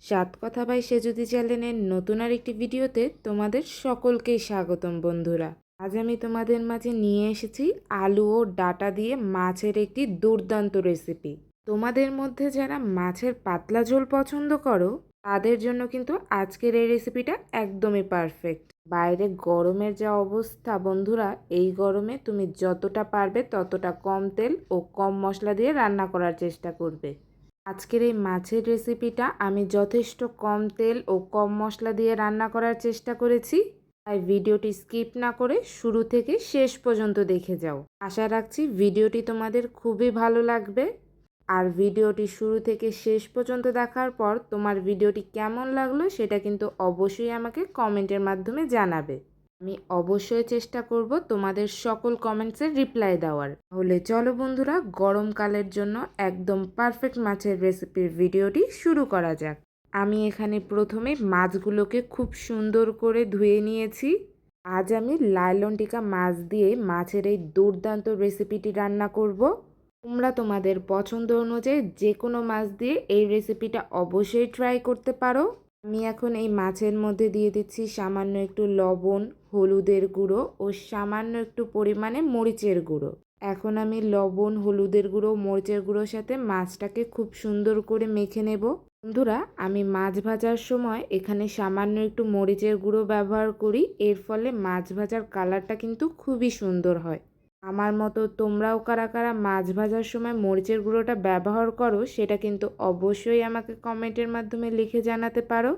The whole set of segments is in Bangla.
সাত কথা বাই সেজুতি চ্যানেলের নতুন আরেকটি ভিডিওতে তোমাদের সকলকেই স্বাগতম বন্ধুরা। আজ আমি তোমাদের মাঝে নিয়ে এসেছি আলু ও ডাটা দিয়ে মাছের একটি দুর্দান্ত রেসিপি। তোমাদের মধ্যে যারা মাছের পাতলা ঝোল পছন্দ করো তাদের জন্য কিন্তু আজকের এই রেসিপিটা একদমই পারফেক্ট। বাইরে গরমের যা অবস্থা বন্ধুরা, এই গরমে তুমি যতটা পারবে ততটা কম তেল ও কম মশলা দিয়ে রান্না করার চেষ্টা করবে। আজকের এই মাছের রেসিপিটা আমি যথেষ্ট কম তেল ও কম মশলা দিয়ে রান্না করার চেষ্টা করেছি, তাই ভিডিওটি স্কিপ না করে শুরু থেকে শেষ পর্যন্ত দেখে যাও। আশা রাখছি ভিডিওটি তোমাদের খুবই ভালো লাগবে। আর ভিডিওটি শুরু থেকে শেষ পর্যন্ত দেখার পর তোমার ভিডিওটি কেমন লাগলো সেটা কিন্তু অবশ্যই আমাকে কমেন্টের মাধ্যমে জানাবে। আমি অবশ্যই চেষ্টা করব তোমাদের সকল কমেন্টসের রিপ্লাই দেওয়ার। তাহলে চলো বন্ধুরা, গরমকালের জন্য একদম পারফেক্ট মাছের রেসিপির ভিডিওটি শুরু করা যাক। আমি এখানে প্রথমে মাছগুলোকে খুব সুন্দর করে ধুয়ে নিয়েছি। আজ আমি লাইলন টিকা মাছ দিয়ে মাছের এই দুর্দান্ত রেসিপিটি রান্না করব। তোমরা তোমাদের পছন্দ অনুযায়ী যে কোনো মাছ দিয়ে এই রেসিপিটা অবশ্যই ট্রাই করতে পারো। আমি এখন এই মাছের মধ্যে দিয়ে দিচ্ছি সামান্য একটু লবণ, হলুদের গুঁড়ো ও সামান্য একটু পরিমাণে মরিচের গুঁড়ো। এখন আমি লবণ, হলুদের গুঁড়ো, মরিচের গুঁড়োর সাথে মাছটাকে খুব সুন্দর করে মেখে নেব। বন্ধুরা, আমি মাছ ভাজার সময় এখানে সামান্য একটু মরিচের গুঁড়ো ব্যবহার করি, এর ফলে মাছ ভাজার কালারটা কিন্তু খুবই সুন্দর হয়। আমার মতো তোমরাও কারা কারা মাছ ভাজার সময় মরিচের গুঁড়োটা ব্যবহার করো সেটা কিন্তু অবশ্যই আমাকে কমেন্টের মাধ্যমে লিখে জানাতে পারো।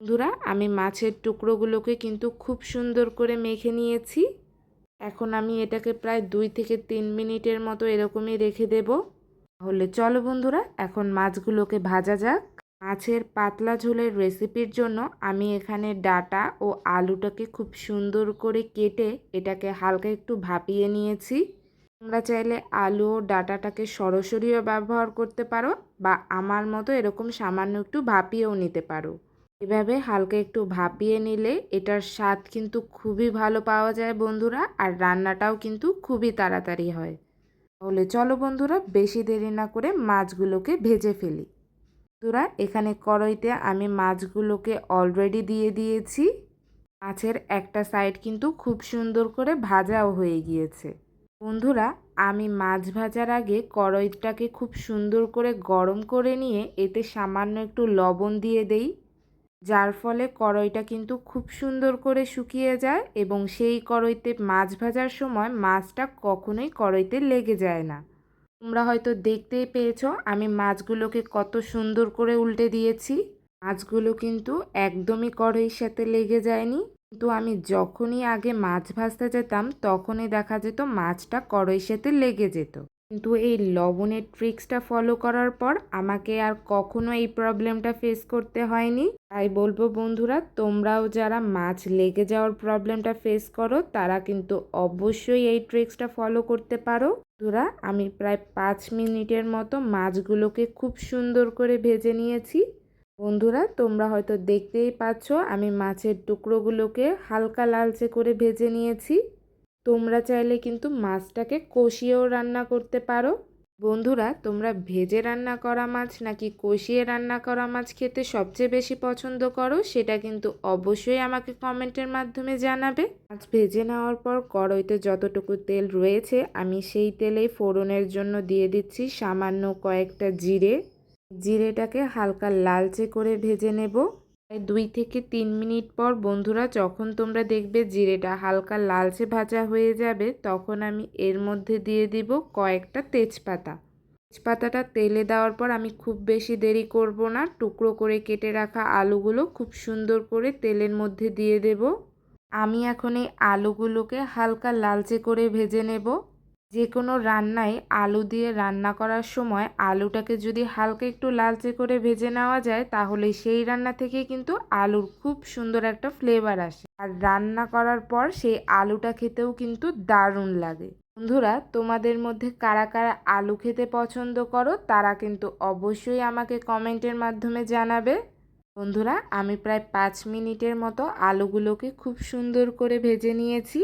বন্ধুরা, আমি মাছের টুকরোগুলোকে কিন্তু খুব সুন্দর করে মেখে নিয়েছি। এখন আমি এটাকে প্রায় 2 থেকে 3 মিনিটের মতো এরকমই রেখে দেব। তাহলে চলো বন্ধুরা, এখন মাছগুলোকে ভাজা যাক। মাছের পাতলা ঝোলের রেসিপির জন্য আমি এখানে ডাটা ও আলুটাকে খুব সুন্দর করে কেটে এটাকে হালকা একটু ভাপিয়ে নিয়েছি। তোমরা চাইলে আলু ও ডাটাটাকে সরাসরিও ব্যবহার করতে পারো, বা আমার মতো এরকম সামান্য একটু ভাপিয়েও নিতে পারো। এভাবে হালকা একটু ভাপিয়ে নিলে এটার স্বাদ কিন্তু খুবই ভালো পাওয়া যায় বন্ধুরা, আর রান্নাটাও কিন্তু খুবই তাড়াতাড়ি হয়। তাহলে চলো বন্ধুরা, বেশি দেরি না করে মাছগুলোকে ভেজে ফেলি। বন্ধুরা, এখানে কড়াইতে আমি মাছগুলোকে অলরেডি দিয়ে দিয়েছি। মাছের একটা সাইড কিন্তু খুব সুন্দর করে ভাজাও হয়ে গিয়েছে। বন্ধুরা, আমি মাছ ভাজার আগে কড়াইটাকে খুব সুন্দর করে গরম করে নিয়ে এতে সামান্য একটু লবণ দিয়ে দেই, যার ফলে কড়াইটা কিন্তু খুব সুন্দর করে শুকিয়ে যায় এবং সেই কড়াইতে মাছ ভাজার সময় মাছটা কখনোই কড়াইতে লেগে যায় না। তোমরা হয়তো দেখতেই পেয়েছো আমি মাছগুলোকে কত সুন্দর করে উল্টে দিয়েছি। মাছগুলো কিন্তু একদমই কড়াইয়ের সাথে লেগে যায়নি, কিন্তু আমি যখনই আগে মাছ ভাজতে যেতাম তখনই দেখা যেত মাছটা কড়াইয়ের সাথে লেগে যেত। কিন্তু এই লবণের ট্রিক্সটা ফলো করার পর আমাকে আর কখনো এই প্রবলেমটা ফেস করতে হয়নি। তাই বলবো বন্ধুরা, তোমরাও যারা মাছ লেগে যাওয়ার প্রবলেমটা ফেস করো তারা কিন্তু অবশ্যই এই ট্রিক্সটা ফলো করতে পারো। বন্ধুরা, আমি প্রায় 5 মিনিটের মতো মাছগুলোকে খুব সুন্দর করে ভেজে নিয়েছি। বন্ধুরা, তোমরা হয়তো দেখতেই পাচ্ছ আমি মাছের টুকরোগুলোকে হালকা লালচে করে ভেজে নিয়েছি। তোমরা চাইলে কিন্তু মাছটাকে কষিয়েও রান্না করতে পারো। বন্ধুরা, তোমরা ভেজে রান্না করা মাছ নাকি কষিয়ে রান্না করা মাছ খেতে সবচেয়ে বেশি পছন্দ করো সেটা কিন্তু অবশ্যই আমাকে কমেন্টের মাধ্যমে জানাবে। মাছ ভেজে নেওয়ার পর কড়াইতে যতটুকু তেল রয়েছে আমি সেই তেলেই ফোড়নের জন্য দিয়ে দিচ্ছি সামান্য কয়েকটা জিরে। জিরেটাকে হালকা লালচে করে ভেজে নেব। 2 থেকে 3 মিনিট পর বন্ধুরা, যখন তোমরা দেখবে জিরেটা হালকা লালচে ভাজা হয়ে যাবে তখন আমি এর মধ্যে দিয়ে দিব কয়েকটা তেজপাতা। তেজপাতাটা তেলে দেওয়ার পর আমি খুব বেশি দেরি করব না, টুকরো করে কেটে রাখা আলুগুলো খুব সুন্দর করে তেলের মধ্যে দিয়ে দেব। আমি এখন এই আলুগুলোকে হালকা লালচে করে ভেজে নেব। যে কোনো রান্নায় আলু দিয়ে রান্না করার সময় আলুটাকে যদি হালকা একটু লালচে করে ভেজে নেওয়া যায় তাহলে সেই রান্না থেকে কিন্তু আলুর খুব সুন্দর একটা ফ্লেভার আসে, আর রান্না করার পর সেই আলুটা খেতেও কিন্তু দারুণ লাগে। বন্ধুরা, তোমাদের মধ্যে কারা কারা আলু খেতে পছন্দ করো তারা কিন্তু অবশ্যই আমাকে কমেন্টের মাধ্যমে জানাবে। বন্ধুরা, আমি প্রায় 5 মিনিটের মতো আলুগুলোকে খুব সুন্দর করে ভেজে নিয়েছি।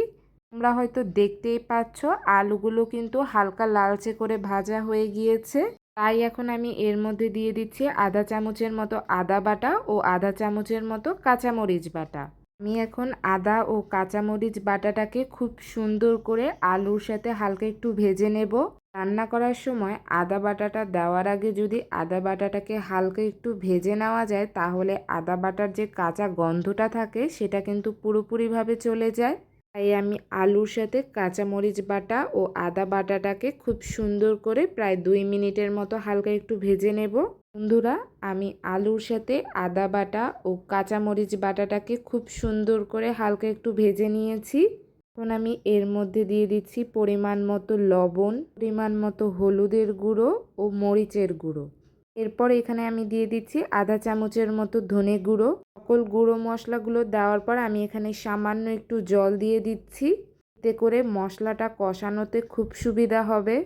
তোমরা হয়তো দেখতেই পাচ্ছ আলুগুলো কিন্তু হালকা লালচে করে ভাজা হয়ে গিয়েছে। তাই এখন আমি এর মধ্যে দিয়ে দিচ্ছি আধা চামচের মতো আদা বাটা ও আধা চামচের মতো কাঁচামরিচ বাটা। আমি এখন আদা ও কাঁচামরিচ বাটাটাকে খুব সুন্দর করে আলুর সাথে হালকা একটু ভেজে নেব। রান্না করার সময় আদা বাটাটা দেওয়ার আগে যদি আদা বাটাটাকে হালকা একটু ভেজে নেওয়া যায় তাহলে আদা বাটার যে কাঁচা গন্ধটা থাকে সেটা কিন্তু পুরোপুরিভাবে চলে যায়। তাই আমি আলুর সাথে কাঁচামরিচ বাটা ও আদা বাটাটাকে খুব সুন্দর করে প্রায় 2 মিনিটের মতো হালকা একটু ভেজে নেব। বন্ধুরা, আমি আলুর সাথে আদা বাটা ও কাঁচামরিচ বাটাটাকে খুব সুন্দর করে হালকা একটু ভেজে নিয়েছি। এখন আমি এর মধ্যে দিয়ে দিচ্ছি পরিমাণ মতো লবণ, পরিমাণ মতো হলুদের গুঁড়ো ও মরিচের গুঁড়ো। এরপর এখানে আমি দিয়ে দিচ্ছি আধা চামচের মতো ধনে গুঁড়ো। সকল গুঁড়ো মশলাগুলো দেওয়ার পর আমি এখানে সামান্য একটু জল দিয়ে দিচ্ছি, এতে করে মশলাটা কষানোতে খুব সুবিধা হবে।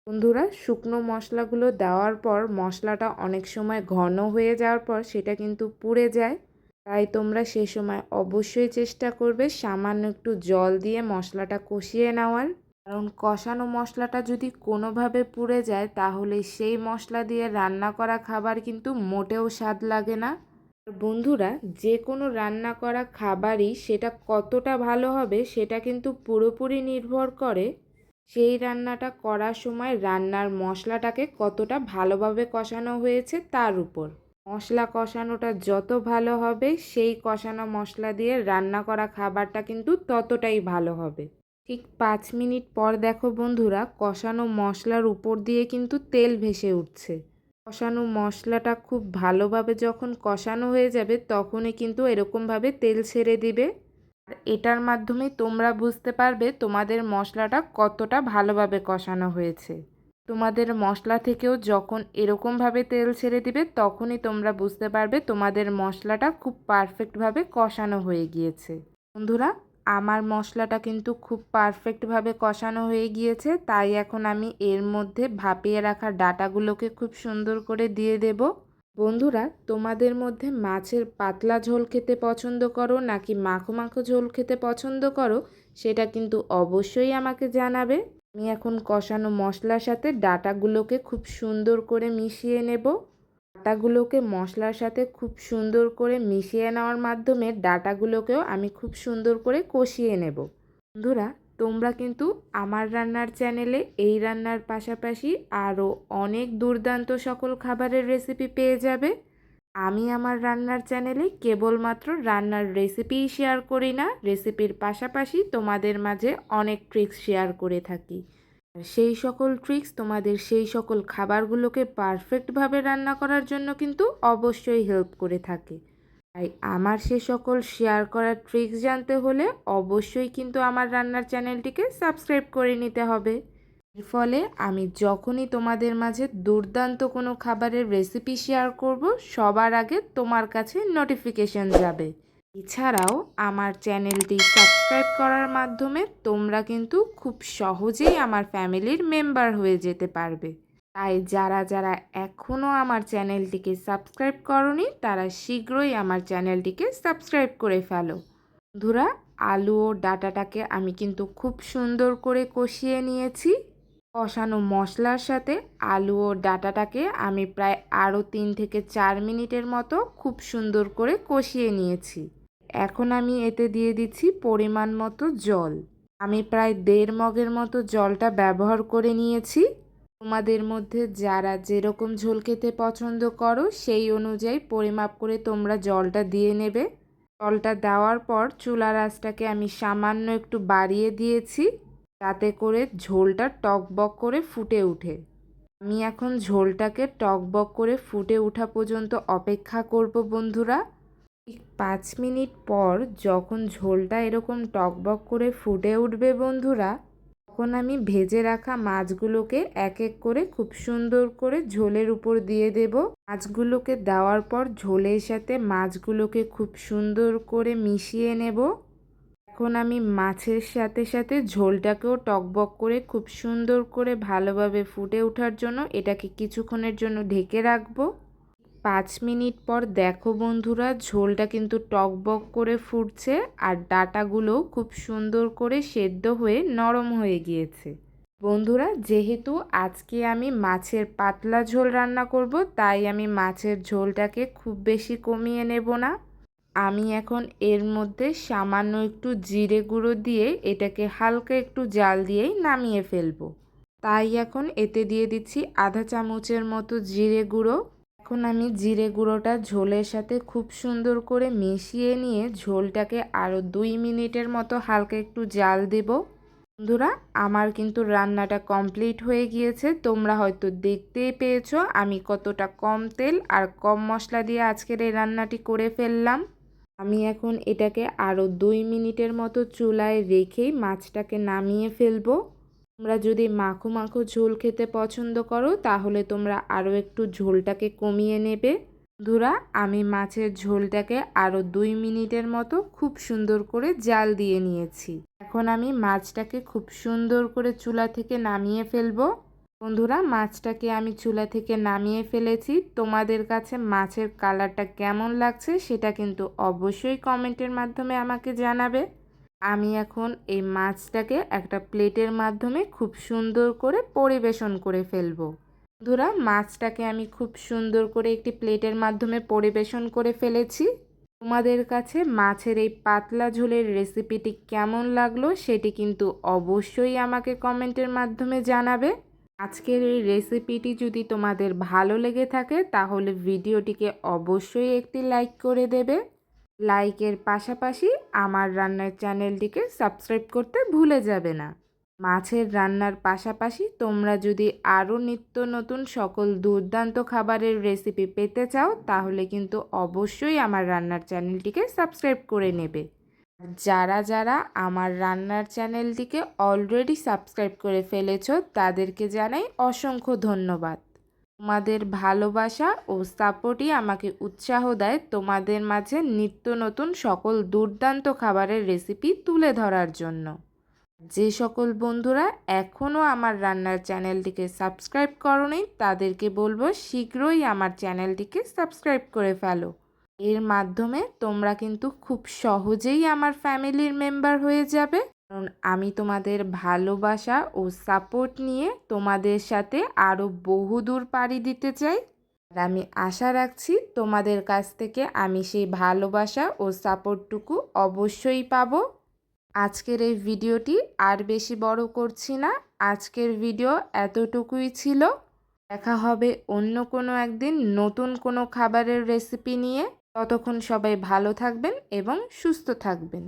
বন্ধুরা, শুকনো মশলাগুলো দেওয়ার পর মশলাটা অনেক সময় ঘন হয়ে যাওয়ার পর সেটা কিন্তু পুড়ে যায়। তাই তোমরা সে সময় অবশ্যই চেষ্টা করবে সামান্য একটু জল দিয়ে মশলাটা কষিয়ে নেওয়ার। কারণ কষানো মশলাটা যদি কোনোভাবে পুড়ে যায় তাহলে সেই মশলা দিয়ে রান্না করা খাবার কিন্তু মোটেও স্বাদ লাগে না। বন্ধুরা, যে কোনো রান্না করা খাবারই সেটা কতটা ভালো হবে সেটা কিন্তু পুরোপুরি নির্ভর করে সেই রান্নাটা করার সময় রান্নার মশলাটাকে কতটা ভালোভাবে কষানো হয়েছে তার উপর। মশলা কষানোটা যত ভালো হবে সেই কষানো মশলা দিয়ে রান্না করা খাবারটা কিন্তু ততটাই ভালো হবে। ঠিক 5 মিনিট পর দেখো বন্ধুরা, কষানো মশলার উপর দিয়ে কিন্তু তেল ভেসে উঠছে। কষানো মশলাটা খুব ভালোভাবে যখন কষানো হয়ে যাবে তখনই কিন্তু এরকমভাবে তেল ছেড়ে দিবে। আর এটার মাধ্যমে তোমরা বুঝতে পারবে তোমাদের মশলাটা কতটা ভালোভাবে কষানো হয়েছে। তোমাদের মশলা থেকেও যখন এরকমভাবে তেল ছেড়ে দিবে তখনই তোমরা বুঝতে পারবে তোমাদের মশলাটা খুব পারফেক্টভাবে কষানো হয়ে গিয়েছে। বন্ধুরা, আমার মশলাটা কিন্তু খুব পারফেক্টভাবে কষানো হয়ে গিয়েছে। তাই এখন আমি এর মধ্যে ভাপিয়ে রাখা ডাঁটাগুলোকে খুব সুন্দর করে দিয়ে দেব। বন্ধুরা, তোমাদের মধ্যে মাছের পাতলা ঝোল খেতে পছন্দ করো নাকি মাখো মাখো ঝোল খেতে পছন্দ করো সেটা কিন্তু অবশ্যই আমাকে জানাবে। আমি এখন কষানো মশলার সাথে ডাঁটাগুলোকে খুব সুন্দর করে মিশিয়ে নেব। ডাঁটাগুলোকে মশলার সাথে খুব সুন্দর করে মিশিয়ে নেওয়ার মাধ্যমে ডাঁটাগুলোকেও আমি খুব সুন্দর করে কষিয়ে নেব। বন্ধুরা, তোমরা কিন্তু আমার রান্নার চ্যানেলে এই রান্নার পাশাপাশি আরও অনেক দুর্দান্ত সকল খাবারের রেসিপি পেয়ে যাবে। আমি আমার রান্নার চ্যানেলে কেবলমাত্র রান্নার রেসিপিই শেয়ার করি না, রেসিপির পাশাপাশি তোমাদের মাঝে অনেক ট্রিক্স শেয়ার করে থাকি। সেই সকল ট্রিক্স তোমাদের সেই সকল খাবারগুলোকে পারফেক্টভাবে রান্না করার জন্য কিন্তু অবশ্যই হেল্প করে থাকে। তাই আমার সে সকল শেয়ার করা ট্রিক্স জানতে হলে অবশ্যই কিন্তু আমার রান্নার চ্যানেলটিকে সাবস্ক্রাইব করে নিতে হবে। এর ফলে আমি যখনই তোমাদের মাঝে দুর্দান্ত কোনো খাবারের রেসিপি শেয়ার করব সবার আগে তোমার কাছে নোটিফিকেশন যাবে। এছাড়াও আমার চ্যানেলটি সাবস্ক্রাইব করার মাধ্যমে তোমরা কিন্তু খুব সহজেই আমার ফ্যামিলির মেম্বার হয়ে যেতে পারবে। তাই যারা যারা এখনও আমার চ্যানেলটিকে সাবস্ক্রাইব করোনি তারা শীঘ্রই আমার চ্যানেলটিকে সাবস্ক্রাইব করে ফেলো। বন্ধুরা, আলু ও ডাঁটাটাকে আমি কিন্তু খুব সুন্দর করে কষিয়ে নিয়েছি। কষানো মশলার সাথে আলু ও ডাঁটাটাকে আমি প্রায় আরও 3 থেকে 4 মিনিটের মতো খুব সুন্দর করে কষিয়ে নিয়েছি। এখন আমি এতে দিয়ে দিচ্ছি পরিমাণ মতো জল। আমি প্রায় 1.5 মগের মতো জলটা ব্যবহার করে নিয়েছি। তোমাদের মধ্যে যারা যেরকম ঝোল খেতে পছন্দ করো সেই অনুযায়ী পরিমাপ করে তোমরা জলটা দিয়ে নেবে। জলটা দেওয়ার পর চুলার আঁচটাকে আমি সামান্য একটু বাড়িয়ে দিয়েছি যাতে করে ঝোলটা টকবক করে ফুটে ওঠে। আমি এখন ঝোলটাকে টকবক করে ফুটে ওঠা পর্যন্ত অপেক্ষা করব বন্ধুরা। ঠিক 5 মিনিট পর যখন ঝোলটা এরকম টকবক করে ফুটে উঠবে বন্ধুরা, তখন আমি ভেজে রাখা মাছগুলোকে এক এক করে খুব সুন্দর করে ঝোলের উপর দিয়ে দেব। মাছগুলোকে দেওয়ার পর ঝোলের সাথে মাছগুলোকে খুব সুন্দর করে মিশিয়ে নেব। এখন আমি মাছের সাথে সাথে ঝোলটাকেও টকবক করে খুব সুন্দর করে ভালোভাবে ফুটে ওঠার জন্য এটাকে কিছুক্ষণের জন্য ঢেকে রাখবো। 5 মিনিট পর দেখো বন্ধুরা, ঝোলটা কিন্তু টকবক করে ফুটছে আর ডাঁটাগুলো খুব সুন্দর করে সেদ্ধ হয়ে নরম হয়ে গিয়েছে। বন্ধুরা, যেহেতু আজকে আমি মাছের পাতলা ঝোল রান্না করব, তাই আমি মাছের ঝোলটাকে খুব বেশি কমিয়ে নেব না। আমি এখন এর মধ্যে সামান্য একটু জিরে গুঁড়ো দিয়ে এটাকে হালকা একটু জাল দিয়েই নামিয়ে ফেলবো। তাই এখন এতে দিয়ে দিচ্ছি আধা চামচের মতো জিরে গুঁড়ো। এখন আমি জিরে গুঁড়োটা ঝোলের সাথে খুব সুন্দর করে মিশিয়ে নিয়ে ঝোলটাকে আরও 2 মিনিটের মতো হালকা একটু জাল দেব। বন্ধুরা, আমার কিন্তু রান্নাটা কমপ্লিট হয়ে গিয়েছে। তোমরা হয়তো দেখতেই পেয়েছো আমি কতটা কম তেল আর কম মশলা দিয়ে আজকের এই রান্নাটি করে ফেললাম। আমি এখন এটাকে আরও 2 মিনিটের মতো চুলায় রেখেই মাছটাকে নামিয়ে ফেলবো। তোমরা যদি মাখো মাখো ঝোল খেতে পছন্দ করো তাহলে তোমরা আরও একটু ঝোলটাকে কমিয়ে নেবে। বন্ধুরা, আমি মাছের ঝোলটাকে আরও 2 মিনিটের মতো খুব সুন্দর করে জাল দিয়ে নিয়েছি। এখন আমি মাছটাকে খুব সুন্দর করে চুলা থেকে নামিয়ে ফেলবো। বন্ধুরা, মাছটাকে আমি চুলা থেকে নামিয়ে ফেলেছি। তোমাদের কাছে মাছের কালারটা কেমন লাগছে সেটা কিন্তু অবশ্যই কমেন্টের মাধ্যমে আমাকে জানাবে। আমি এখন এই মাছটাকে একটা প্লেটের মাধ্যমে খুব সুন্দর করে পরিবেশন করে ফেলবো। বন্ধুরা, মাছটাকে আমি খুব সুন্দর করে একটি প্লেটের মাধ্যমে পরিবেশন করে ফেলেছি। তোমাদের কাছে মাছের এই পাতলা ঝোলের রেসিপিটি কেমন লাগলো সেটি কিন্তু অবশ্যই আমাকে কমেন্টের মাধ্যমে জানাবে। আজকের এই রেসিপিটি যদি তোমাদের ভালো লেগে থাকে তাহলে ভিডিওটিকে অবশ্যই একটি লাইক করে দেবে। লাইকের পাশাপাশি আমার রান্নার চ্যানেলটিকে সাবস্ক্রাইব করতে ভুলে যাবে না। মাছের রান্নার পাশাপাশি তোমরা যদি আরও নিত্য নতুন সকল দুর্দান্ত খাবারের রেসিপি পেতে চাও তাহলে কিন্তু অবশ্যই আমার রান্নার চ্যানেলটিকে সাবস্ক্রাইব করে নেবে। যারা যারা আমার রান্নার চ্যানেলটিকে অলরেডি সাবস্ক্রাইব করে ফেলেছো তাদেরকে জানাই অসংখ্য ধন্যবাদ। তোমাদের ভালোবাসা ও সাপোর্টই আমাকে উৎসাহ দেয় তোমাদের মাঝে নিত্য নতুন সকল দুর্দান্ত খাবারের রেসিপি তুলে ধরার জন্য। যে সকল বন্ধুরা এখনও আমার রান্নার চ্যানেলটিকে সাবস্ক্রাইব করোনি তাদেরকে বলবো শীঘ্রই আমার চ্যানেলটিকে সাবস্ক্রাইব করে ফেলো। এর মাধ্যমে তোমরা কিন্তু খুব সহজেই আমার ফ্যামিলির মেম্বার হয়ে যাবে, কারণ আমি তোমাদের ভালোবাসা ও সাপোর্ট নিয়ে তোমাদের সাথে আরও বহুদূর পাড়ি দিতে চাই। আর আমি আশা রাখছি তোমাদের কাছ থেকে আমি সেই ভালোবাসা ও সাপোর্টটুকু অবশ্যই পাবো। আজকের এই ভিডিওটি আর বেশি বড় করছি না। আজকের ভিডিও এতটুকুই ছিল। দেখা হবে অন্য কোনো একদিন নতুন কোনো খাবারের রেসিপি নিয়ে। ততক্ষণ সবাই ভালো থাকবেন এবং সুস্থ থাকবেন।